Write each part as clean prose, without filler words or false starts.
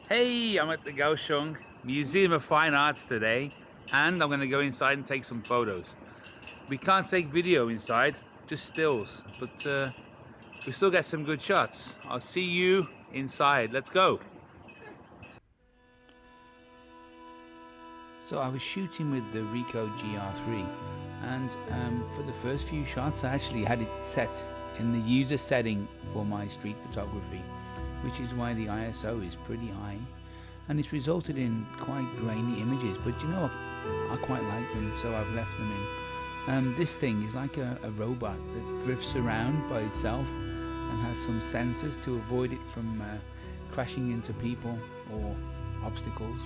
Hey, I'm at the Kaohsiung Museum of Fine Arts today, and I'm going to go inside and take some photos. We can't take video inside, just stills, but we still get some good shots. I'll see you inside. Let's go. So I was shooting with the Ricoh GR3, and for the first few shots I actually had it set in the user setting for my street photography, which is why the ISO is pretty high, and it's resulted in quite grainy images, but you know, I quite like them, so I've left them in. This thing is like a robot that drifts around by itself and has some sensors to avoid it from crashing into people or obstacles.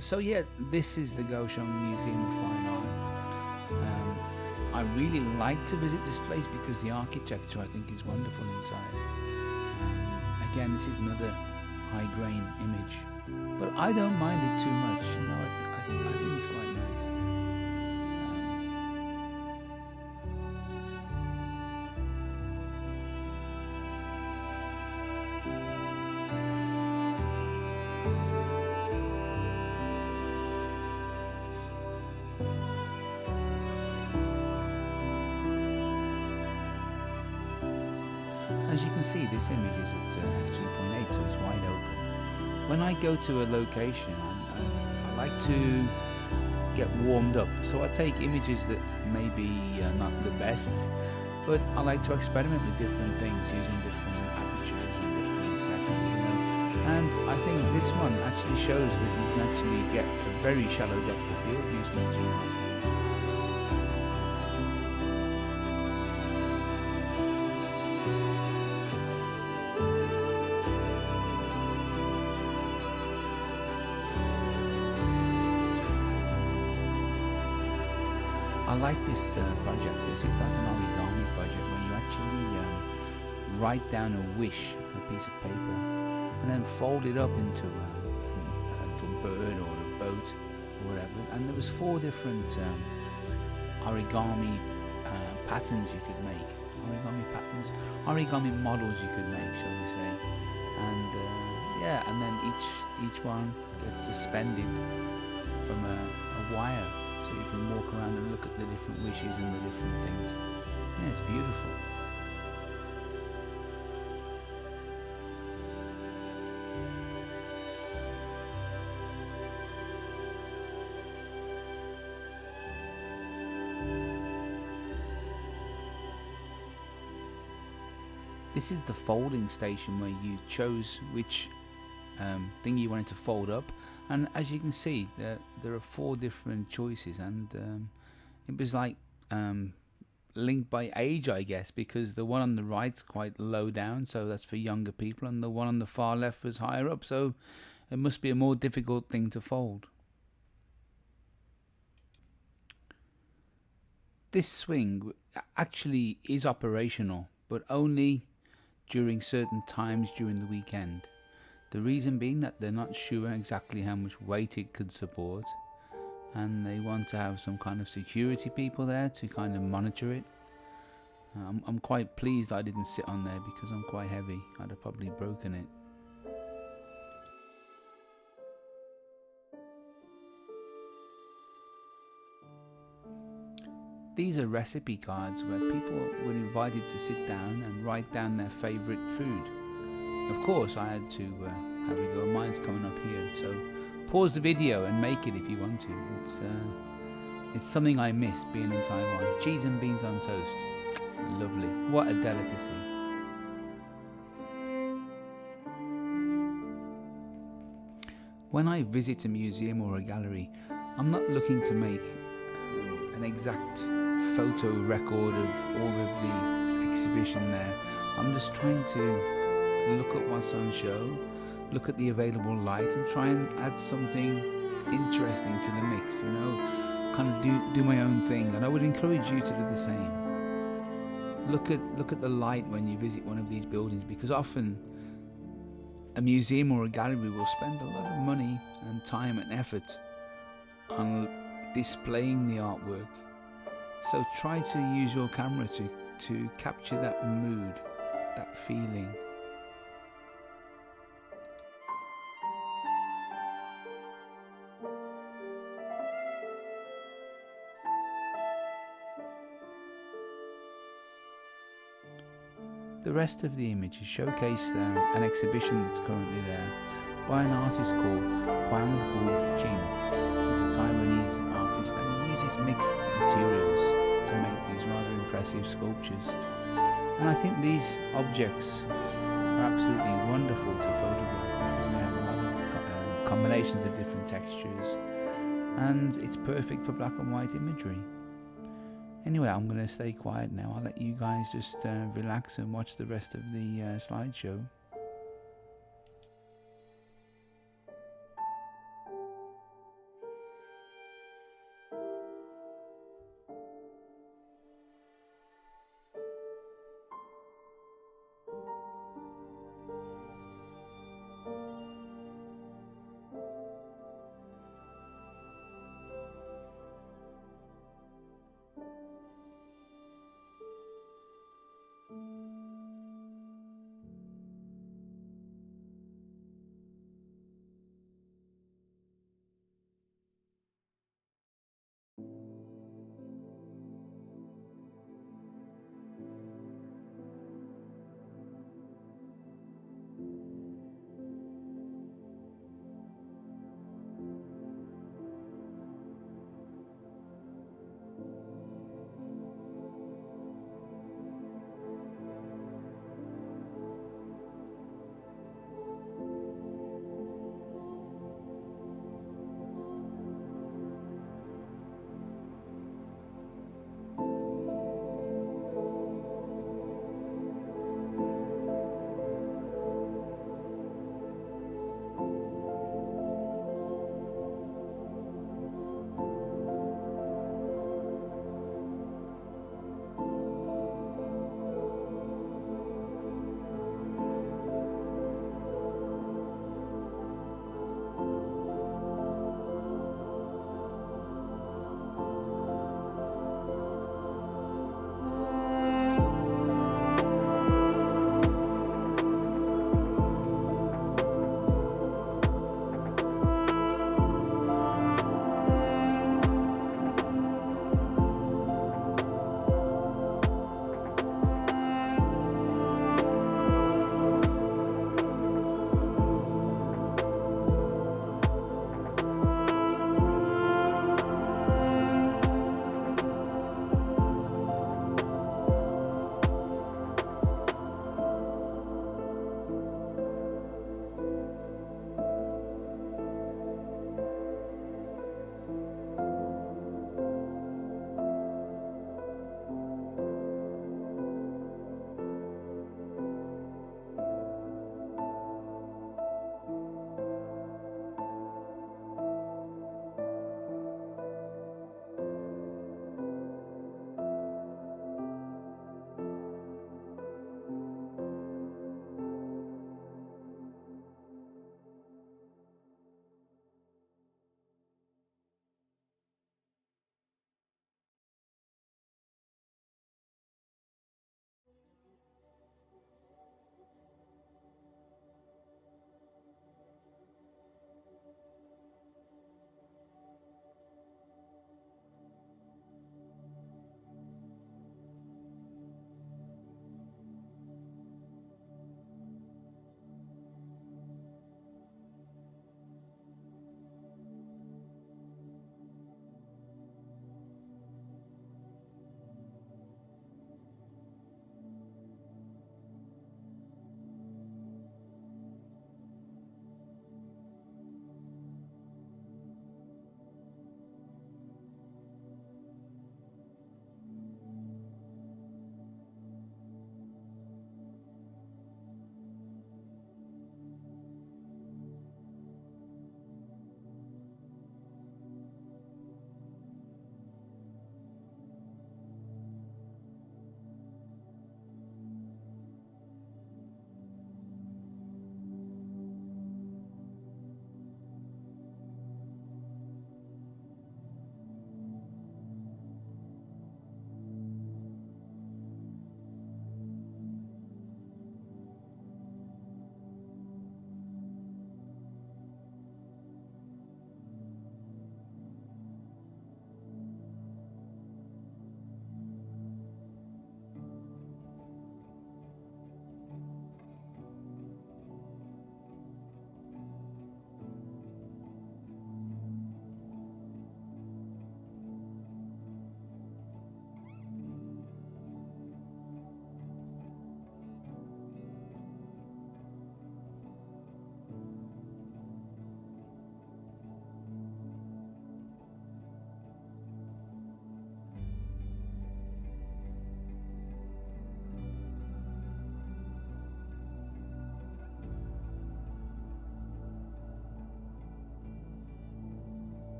So yeah, this is the Kaohsiung Museum of Fine Art. I really like to visit this place because the architecture I think is wonderful inside. Again, this is another high grain image, but I don't mind it too much. You know, I think it's quite nice. As you can see, this image is at f2.8, so it's wide open. When I go to a location, I like to get warmed up, so I take images that may be not the best, but I like to experiment with different things using different apertures and different settings, you know. And I think this one actually shows that you can actually get a very shallow depth of field using the GR3. I like this project. This is like an origami project where you actually write down a wish on a piece of paper and then fold it up into a little bird or a boat or whatever. And there was 4 different origami patterns you could make. Origami models you could make, shall we say. And yeah, and then each one gets suspended from a wire. So you can walk around and look at the different wishes and the different things. Yeah, it's beautiful. This is the folding station where you chose which thing you wanted to fold up, and as you can see there are 4 different choices, and it was like linked by age, I guess, because the one on the right's quite low down, so that's for younger people, and the one on the far left was higher up, so it must be a more difficult thing to fold. This swing actually is operational, but only during certain times during the weekend. The reason being that they're not sure exactly how much weight it could support, and they want to have some kind of security people there to kind of monitor it. I'm quite pleased I didn't sit on there because I'm quite heavy. I'd have probably broken it. These are recipe cards where people were invited to sit down and write down their favourite food. Of course, I had to have a go. Mine's coming up here, so pause the video and make it if you want to. It's something I miss being in Taiwan. Cheese and beans on toast. Lovely. What a delicacy. When I visit a museum or a gallery, I'm not looking to make an exact photo record of all of the exhibition there. I'm just trying to look at what's on show, look at the available light, and try and add something interesting to the mix, you know, kind of do my own thing. And I would encourage you to do the same. Look at the light when you visit one of these buildings, because often a museum or a gallery will spend a lot of money and time and effort on displaying the artwork. So try to use your camera to capture that mood, that feeling. The rest of the images showcase an exhibition that's currently there by an artist called Huang Bu-jin. He's a Taiwanese artist and he uses mixed materials to make these rather impressive sculptures. And I think these objects are absolutely wonderful to photograph because they have a lot of combinations of different textures, and it's perfect for black and white imagery. Anyway, I'm going to stay quiet now. I'll let you guys just relax and watch the rest of the slideshow.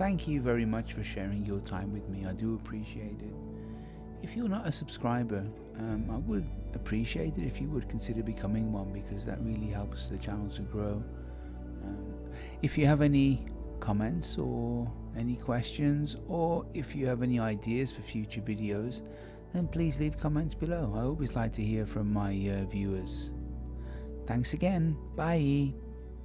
thank you very much for sharing your time with me. I do appreciate it. If you're not a subscriber, I would appreciate it if you would consider becoming one, because that really helps the channel to grow. If you have any comments or any questions, or if you have any ideas for future videos, then please leave comments below. I always like to hear from my viewers. Thanks again. Bye.